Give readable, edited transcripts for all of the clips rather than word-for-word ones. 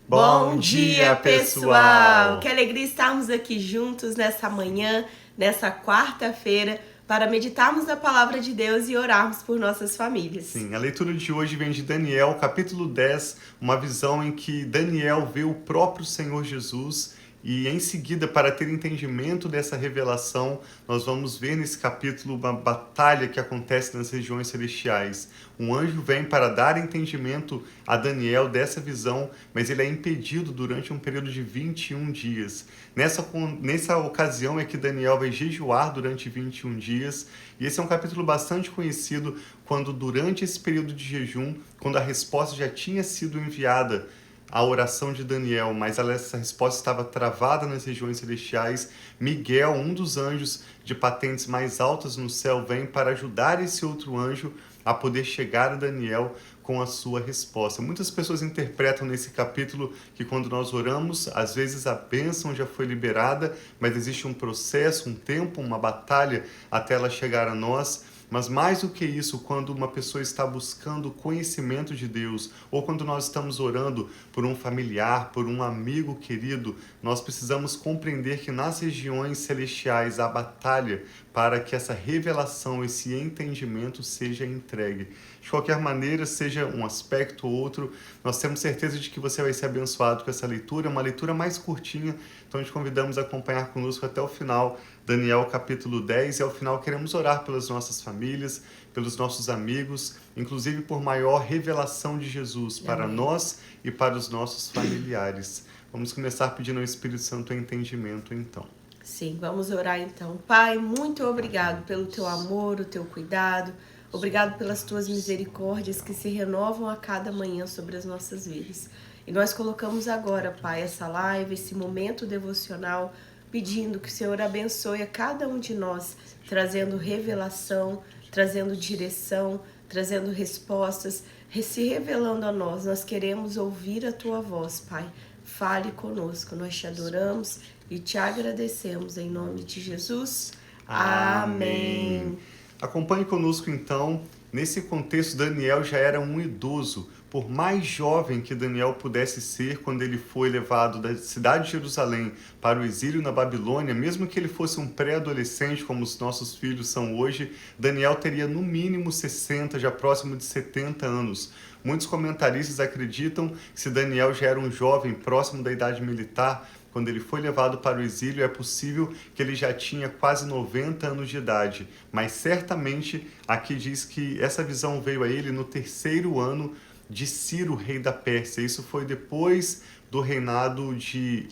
Bom dia, pessoal! Que alegria estarmos aqui juntos nessa manhã, nessa quarta-feira, para meditarmos na palavra de Deus e orarmos por nossas famílias. Sim, a leitura de hoje vem de Daniel, capítulo 10, uma visão em que Daniel vê o próprio Senhor Jesus e em seguida, para ter entendimento dessa revelação, nós vamos ver nesse capítulo uma batalha que acontece nas regiões celestiais. Um anjo vem para dar entendimento a Daniel dessa visão, mas ele é impedido durante um período de 21 dias. Nessa ocasião é que Daniel vai jejuar durante 21 dias, e esse é um capítulo bastante conhecido quando durante esse período de jejum, quando a resposta já tinha sido enviada, a oração de Daniel, mas essa resposta estava travada nas regiões celestiais. Miguel, um dos anjos de patentes mais altas no céu, vem para ajudar esse outro anjo a poder chegar a Daniel com a sua resposta. Muitas pessoas interpretam nesse capítulo que quando nós oramos, às vezes a bênção já foi liberada, mas existe um processo, um tempo, uma batalha até ela chegar a nós. Mas mais do que isso, quando uma pessoa está buscando conhecimento de Deus, ou quando nós estamos orando por um familiar, por um amigo querido, nós precisamos compreender que nas regiões celestiais há batalha para que essa revelação, esse entendimento seja entregue. De qualquer maneira, seja um aspecto ou outro, nós temos certeza de que você vai ser abençoado com essa leitura, uma leitura mais curtinha, então te convidamos a acompanhar conosco até o final, Daniel capítulo 10, e ao final queremos orar pelas nossas famílias, pelos nossos amigos, inclusive por maior revelação de Jesus para nós e para os nossos familiares. Vamos começar pedindo ao Espírito Santo entendimento, então. Sim, vamos orar então. Pai, muito obrigado pelo teu amor, o teu cuidado. Obrigado pelas tuas misericórdias que se renovam a cada manhã sobre as nossas vidas. E nós colocamos agora, Pai, essa live, esse momento devocional, pedindo que o Senhor abençoe a cada um de nós, trazendo revelação, trazendo direção, trazendo respostas, se revelando a nós. Nós queremos ouvir a tua voz, Pai. Fale conosco, nós te adoramos e te agradecemos em nome de Jesus. Amém. Acompanhe conosco então. Nesse contexto, Daniel já era um idoso. Por mais jovem que Daniel pudesse ser quando ele foi levado da cidade de Jerusalém para o exílio na Babilônia, mesmo que ele fosse um pré-adolescente como os nossos filhos são hoje, Daniel teria no mínimo 60, já próximo de 70 anos. Muitos comentaristas acreditam que se Daniel já era um jovem próximo da idade militar, quando ele foi levado para o exílio, é possível que ele já tinha quase 90 anos de idade. Mas certamente aqui diz que essa visão veio a ele no terceiro ano de Ciro, rei da Pérsia. Isso foi depois do reinado de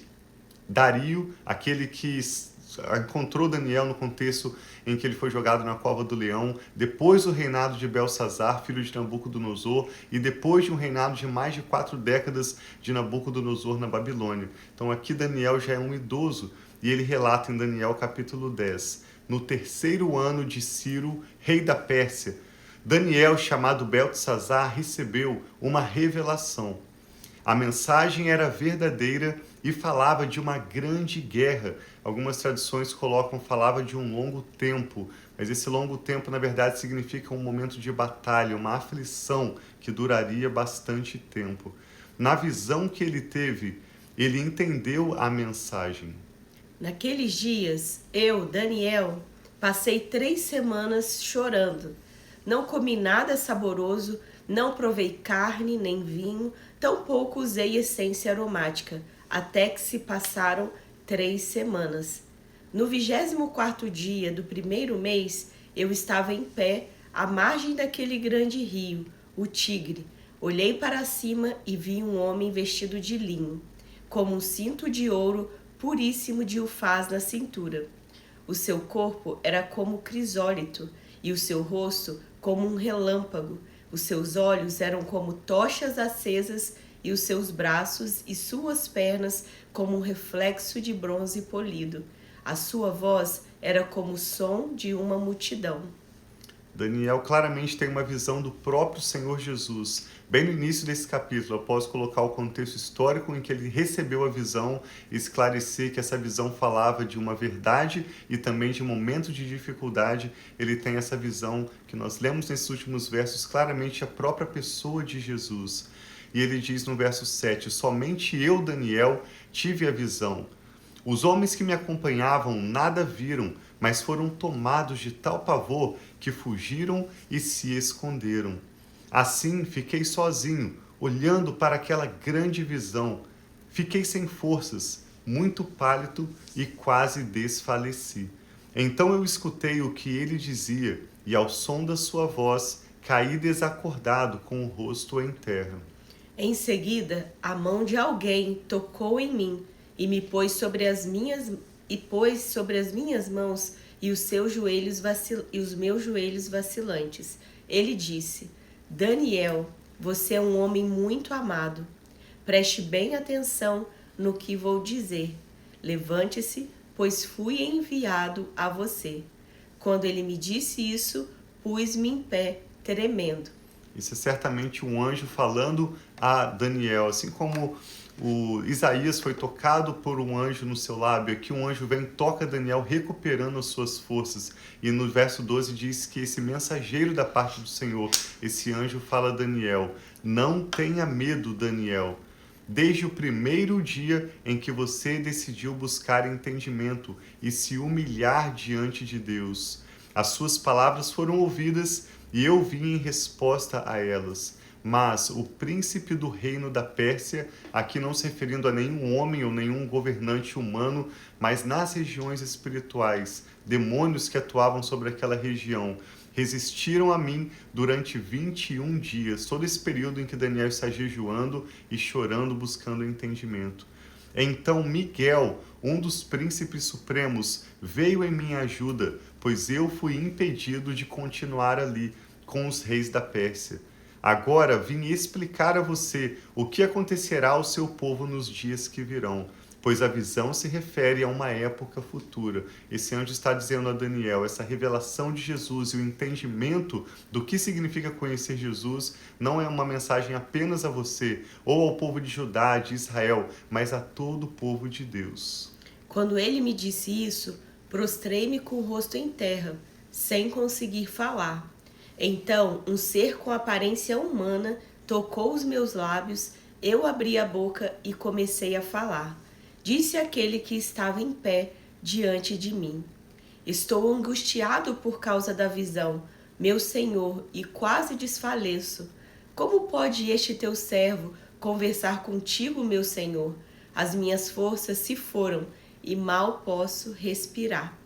Dario, aquele que encontrou Daniel no contexto em que ele foi jogado na cova do leão, depois do reinado de Belsazar, filho de Nabucodonosor, e depois de um reinado de mais de 4 décadas de Nabucodonosor na Babilônia. Então aqui Daniel já é um idoso, e ele relata em Daniel capítulo 10, no terceiro ano de Ciro, rei da Pérsia, Daniel, chamado Beltesazar, recebeu uma revelação. A mensagem era verdadeira e falava de uma grande guerra. Algumas tradições falava de um longo tempo, mas esse longo tempo, na verdade, significa um momento de batalha, uma aflição que duraria bastante tempo. Na visão que ele teve, ele entendeu a mensagem. Naqueles dias, eu, Daniel, passei 3 semanas chorando. Não comi nada saboroso, não provei carne nem vinho, tampouco usei essência aromática, até que se passaram 3 semanas. No 24º dia do primeiro mês, eu estava em pé à margem daquele grande rio, o Tigre. Olhei para cima e vi um homem vestido de linho, como um cinto de ouro puríssimo de ufaz na cintura. O seu corpo era como crisólito e o seu rosto como um relâmpago. Os seus olhos eram como tochas acesas e os seus braços e suas pernas como um reflexo de bronze polido. A sua voz era como o som de uma multidão. Daniel claramente tem uma visão do próprio Senhor Jesus. Bem no início desse capítulo, após colocar o contexto histórico em que ele recebeu a visão e esclarecer que essa visão falava de uma verdade e também de um momento de dificuldade, ele tem essa visão que nós lemos nesses últimos versos, claramente a própria pessoa de Jesus. E ele diz no verso 7, somente eu, Daniel, tive a visão. Os homens que me acompanhavam nada viram, mas foram tomados de tal pavor que fugiram e se esconderam. Assim fiquei sozinho, olhando para aquela grande visão. Fiquei sem forças, muito pálido e quase desfaleci. Então eu escutei o que ele dizia, e ao som da sua voz, caí desacordado com o rosto em terra. Em seguida, a mão de alguém tocou em mim e me pôs sobre as minhas mãos e os meus joelhos vacilantes. Ele disse: Daniel, você é um homem muito amado. Preste bem atenção no que vou dizer. Levante-se, pois fui enviado a você. Quando ele me disse isso, pus-me em pé, tremendo. Isso é certamente um anjo falando a Daniel, assim como o Isaías foi tocado por um anjo no seu lábio, aqui um anjo vem e toca Daniel recuperando as suas forças. E no verso 12 diz que esse mensageiro da parte do Senhor, esse anjo fala a Daniel, não tenha medo, Daniel. Desde o primeiro dia em que você decidiu buscar entendimento e se humilhar diante de Deus, as suas palavras foram ouvidas e eu vim em resposta a elas. Mas o príncipe do reino da Pérsia, aqui não se referindo a nenhum homem ou nenhum governante humano, mas nas regiões espirituais, demônios que atuavam sobre aquela região, resistiram a mim durante 21 dias, todo esse período em que Daniel está jejuando e chorando, buscando entendimento. Então Miguel, um dos príncipes supremos, veio em minha ajuda, pois eu fui impedido de continuar ali com os reis da Pérsia. Agora vim explicar a você o que acontecerá ao seu povo nos dias que virão, pois a visão se refere a uma época futura. Esse anjo está dizendo a Daniel, essa revelação de Jesus e o entendimento do que significa conhecer Jesus não é uma mensagem apenas a você ou ao povo de Judá, de Israel, mas a todo o povo de Deus. Quando ele me disse isso, prostrei-me com o rosto em terra, sem conseguir falar. Então, um ser com aparência humana tocou os meus lábios, eu abri a boca e comecei a falar. Disse aquele que estava em pé diante de mim: Estou angustiado por causa da visão, meu Senhor, e quase desfaleço. Como pode este teu servo conversar contigo, meu Senhor? As minhas forças se foram e mal posso respirar.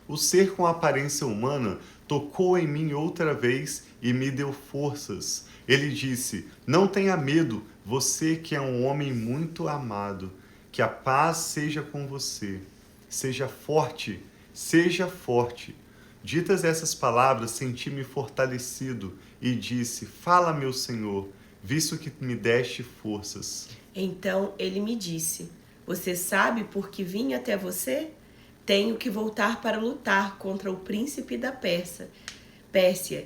O ser com aparência humana tocou em mim outra vez e me deu forças. Ele disse: Não tenha medo, você que é um homem muito amado. Que a paz seja com você. Seja forte, seja forte. Ditas essas palavras, senti-me fortalecido e disse: Fala, meu Senhor, visto que me deste forças. Então ele me disse: Você sabe por que vim até você? Tenho que voltar para lutar contra o príncipe da Pérsia,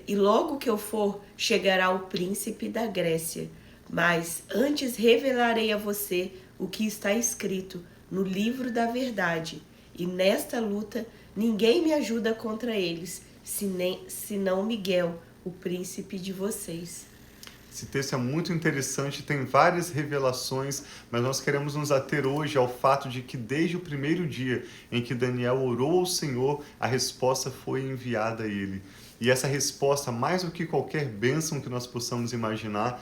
e logo que eu for, chegará o príncipe da Grécia. Mas antes revelarei a você o que está escrito no livro da verdade. E nesta luta, ninguém me ajuda contra eles, senão Miguel, o príncipe de vocês. Esse texto é muito interessante, tem várias revelações, mas nós queremos nos ater hoje ao fato de que desde o primeiro dia em que Daniel orou ao Senhor, a resposta foi enviada a ele. E essa resposta, mais do que qualquer bênção que nós possamos imaginar,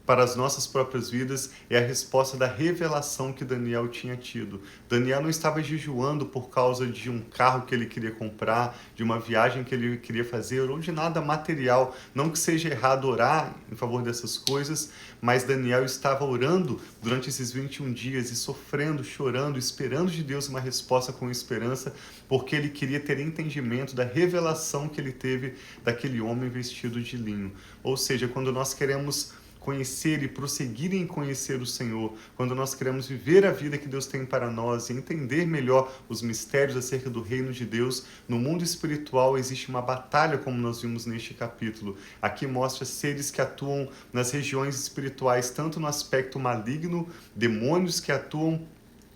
para as nossas próprias vidas, é a resposta da revelação que Daniel tinha tido. Daniel não estava jejuando por causa de um carro que ele queria comprar, de uma viagem que ele queria fazer, ou de nada material. Não que seja errado orar em favor dessas coisas, mas Daniel estava orando durante esses 21 dias e sofrendo, chorando, esperando de Deus uma resposta com esperança, porque ele queria ter entendimento da revelação que ele teve daquele homem vestido de linho. Ou seja, quando nós queremos conhecer e prosseguir em conhecer o Senhor, quando nós queremos viver a vida que Deus tem para nós e entender melhor os mistérios acerca do reino de Deus, no mundo espiritual existe uma batalha, como nós vimos neste capítulo. Aqui mostra seres que atuam nas regiões espirituais, tanto no aspecto maligno, demônios que atuam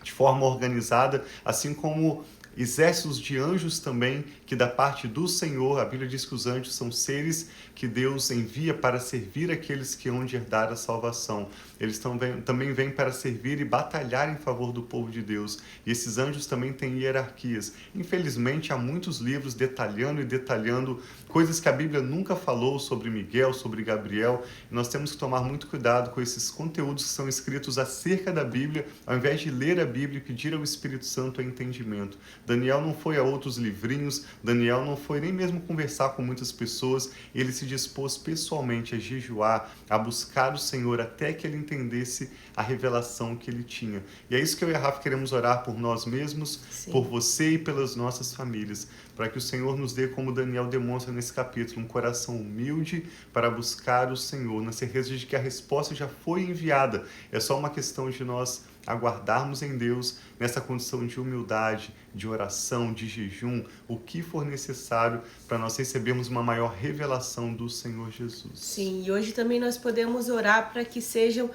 de forma organizada, assim como exércitos de anjos também que que da parte do Senhor, a Bíblia diz que os anjos são seres que Deus envia para servir aqueles que hão de herdar a salvação. Eles também vêm para servir e batalhar em favor do povo de Deus. E esses anjos também têm hierarquias. Infelizmente, há muitos livros detalhando coisas que a Bíblia nunca falou sobre Miguel, sobre Gabriel. E nós temos que tomar muito cuidado com esses conteúdos que são escritos acerca da Bíblia, ao invés de ler a Bíblia e pedir ao Espírito Santo o entendimento. Daniel não foi a outros livrinhos, Daniel não foi nem mesmo conversar com muitas pessoas, ele se dispôs pessoalmente a jejuar, a buscar o Senhor até que ele entendesse a revelação que ele tinha. E é isso que eu e a Rafa queremos orar por nós mesmos, Sim. por você e pelas nossas famílias, para que o Senhor nos dê, como Daniel demonstra nesse capítulo, um coração humilde para buscar o Senhor, na certeza de que a resposta já foi enviada. É só uma questão de nós aguardarmos em Deus nessa condição de humildade, de oração, de jejum, o que for necessário para nós recebermos uma maior revelação do Senhor Jesus. Sim, e hoje também nós podemos orar para que sejam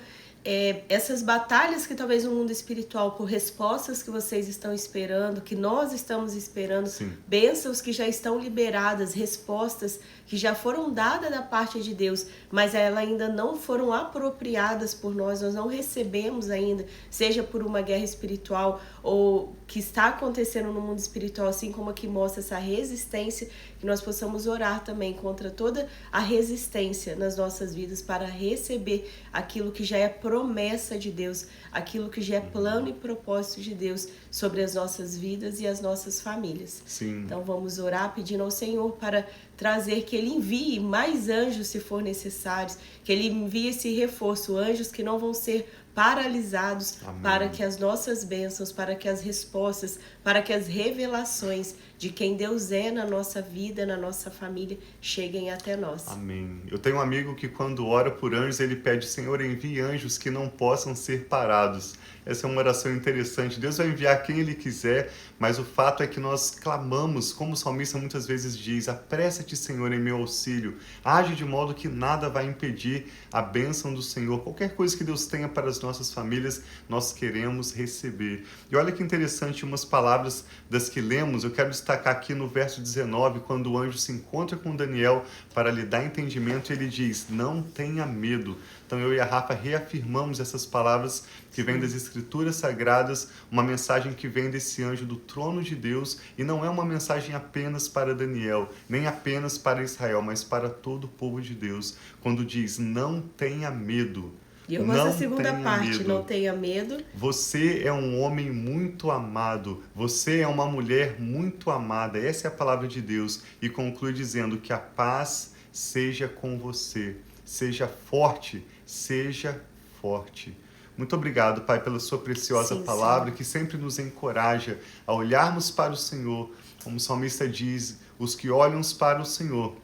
essas batalhas que talvez no mundo espiritual, por respostas que vocês estão esperando, que nós estamos esperando, Sim. bênçãos que já estão liberadas, respostas que já foram dadas da parte de Deus, mas elas ainda não foram apropriadas por nós não recebemos ainda, seja por uma guerra espiritual ou que está acontecendo no mundo espiritual, assim como aqui mostra essa resistência, que nós possamos orar também contra toda a resistência nas nossas vidas para receber aquilo que já é promessa de Deus, aquilo que já é plano e propósito de Deus sobre as nossas vidas e as nossas famílias. Sim. Então vamos orar pedindo ao Senhor para trazer que Ele envie mais anjos se for necessário, que Ele envie esse reforço, anjos que não vão ser paralisados. Amém. Para que as nossas bênçãos, para que as respostas, para que as revelações de quem Deus é na nossa vida, na nossa família, cheguem até nós. Amém. Eu tenho um amigo que quando ora por anjos, ele pede: Senhor, envie anjos que não possam ser parados. Essa é uma oração interessante. Deus vai enviar quem Ele quiser, mas o fato é que nós clamamos, como o salmista muitas vezes diz: apressa-te, Senhor, em meu auxílio. Age de modo que nada vai impedir a bênção do Senhor. Qualquer coisa que Deus tenha para as nossas famílias, nós queremos receber. E olha que interessante, umas palavras das que lemos, eu quero destacar aqui no verso 19, quando o anjo se encontra com Daniel para lhe dar entendimento, ele diz: não tenha medo. Então eu e a Rafa reafirmamos essas palavras que vêm das Escrituras Sagradas, uma mensagem que vem desse anjo do trono de Deus, e não é uma mensagem apenas para Daniel, nem apenas para Israel, mas para todo o povo de Deus, quando diz: não tenha medo. E eu gosto da segunda parte, não tenha medo. Você é um homem muito amado, você é uma mulher muito amada, essa é a palavra de Deus, e conclui dizendo que a paz seja com você, seja forte, seja forte. Muito obrigado, Pai, pela sua preciosa palavra, que sempre nos encoraja a olharmos para o Senhor. Como o salmista diz, os que olham para o Senhor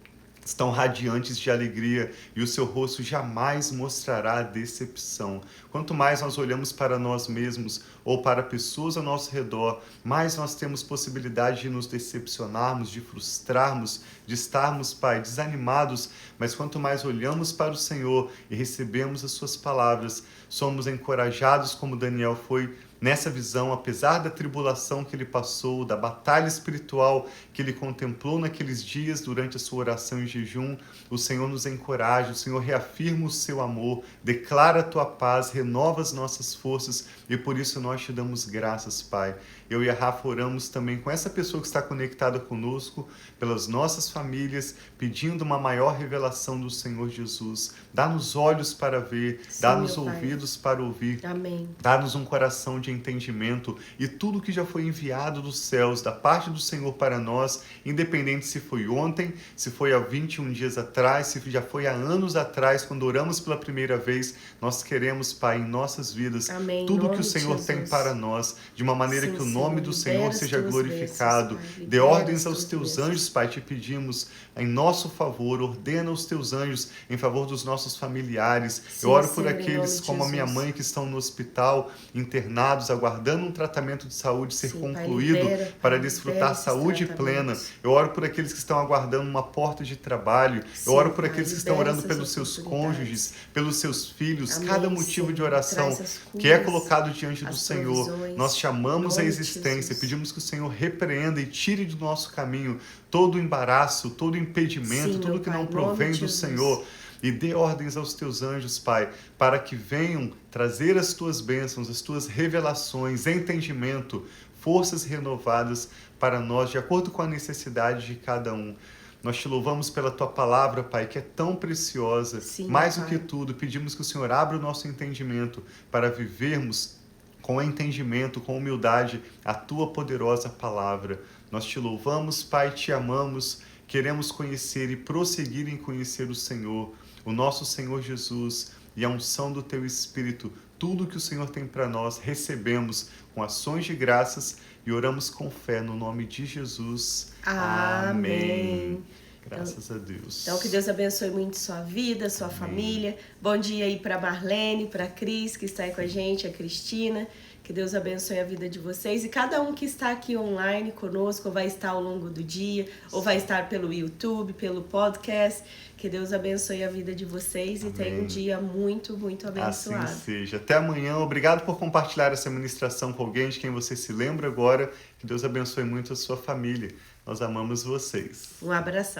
estão radiantes de alegria e o seu rosto jamais mostrará decepção. Quanto mais nós olhamos para nós mesmos ou para pessoas ao nosso redor, mais nós temos possibilidade de nos decepcionarmos, de frustrarmos, de estarmos, Pai, desanimados. Mas quanto mais olhamos para o Senhor e recebemos as suas palavras, somos encorajados como Daniel foi nessa visão, apesar da tribulação que ele passou, da batalha espiritual que ele contemplou naqueles dias durante a sua oração e jejum. O Senhor nos encoraja, o Senhor reafirma o seu amor, declara a tua paz, renova as nossas forças, e por isso nós te damos graças, Pai. Eu e a Rafa oramos também com essa pessoa que está conectada conosco, pelas nossas famílias, pedindo uma maior revelação do Senhor Jesus. Dá-nos olhos para ver, dá-nos ouvidos para ouvir. Amém. Dá-nos um coração de entendimento, e tudo que já foi enviado dos céus, da parte do Senhor para nós, independente se foi ontem, se foi há 21 dias atrás, se já foi há anos atrás, quando oramos pela primeira vez, nós queremos, Pai, em nossas vidas, Amém. tudo que o Senhor tem para nós, de uma maneira que o nome do Senhor seja glorificado. Dê ordens aos teus anjos, Pai, te pedimos, em nosso favor, ordena os teus anjos em favor dos nossos familiares. Eu oro por aqueles como a minha mãe que estão no hospital, internados, internados, aguardando um tratamento de saúde ser concluído, para desfrutar saúde plena. Eu oro por aqueles que estão aguardando uma porta de trabalho. Eu oro por aqueles que estão orando pelos seus cônjuges, pelos seus filhos, cada motivo de oração que é colocado diante do Senhor. Nós chamamos a existência, pedimos que o Senhor repreenda e tire do nosso caminho todo o embaraço, todo o impedimento, tudo que não provém do Senhor. E dê ordens aos teus anjos, Pai, para que venham trazer as tuas bênçãos, as tuas revelações, entendimento, forças renovadas para nós, de acordo com a necessidade de cada um. Nós te louvamos pela tua palavra, Pai, que é tão preciosa. Mais do que tudo, pedimos que o Senhor abra o nosso entendimento para vivermos com entendimento, com humildade, a tua poderosa palavra. Nós te louvamos, Pai, te amamos, queremos conhecer e prosseguir em conhecer o Senhor, o nosso Senhor Jesus, e a unção do teu Espírito. Tudo que o Senhor tem para nós, recebemos com ações de graças e oramos com fé no nome de Jesus. Amém. Graças a Deus. Então, que Deus abençoe muito sua vida, sua família. Bom dia aí para Marlene, para Cris, que está aí com a gente, a Cristina. Que Deus abençoe a vida de vocês. E cada um que está aqui online conosco, ou vai estar ao longo do dia, ou vai estar pelo YouTube, pelo podcast. Que Deus abençoe a vida de vocês. Amém. E tenha um dia muito, muito abençoado. Assim seja. Até amanhã. Obrigado por compartilhar essa ministração com alguém de quem você se lembra agora. Que Deus abençoe muito a sua família. Nós amamos vocês. Um abração.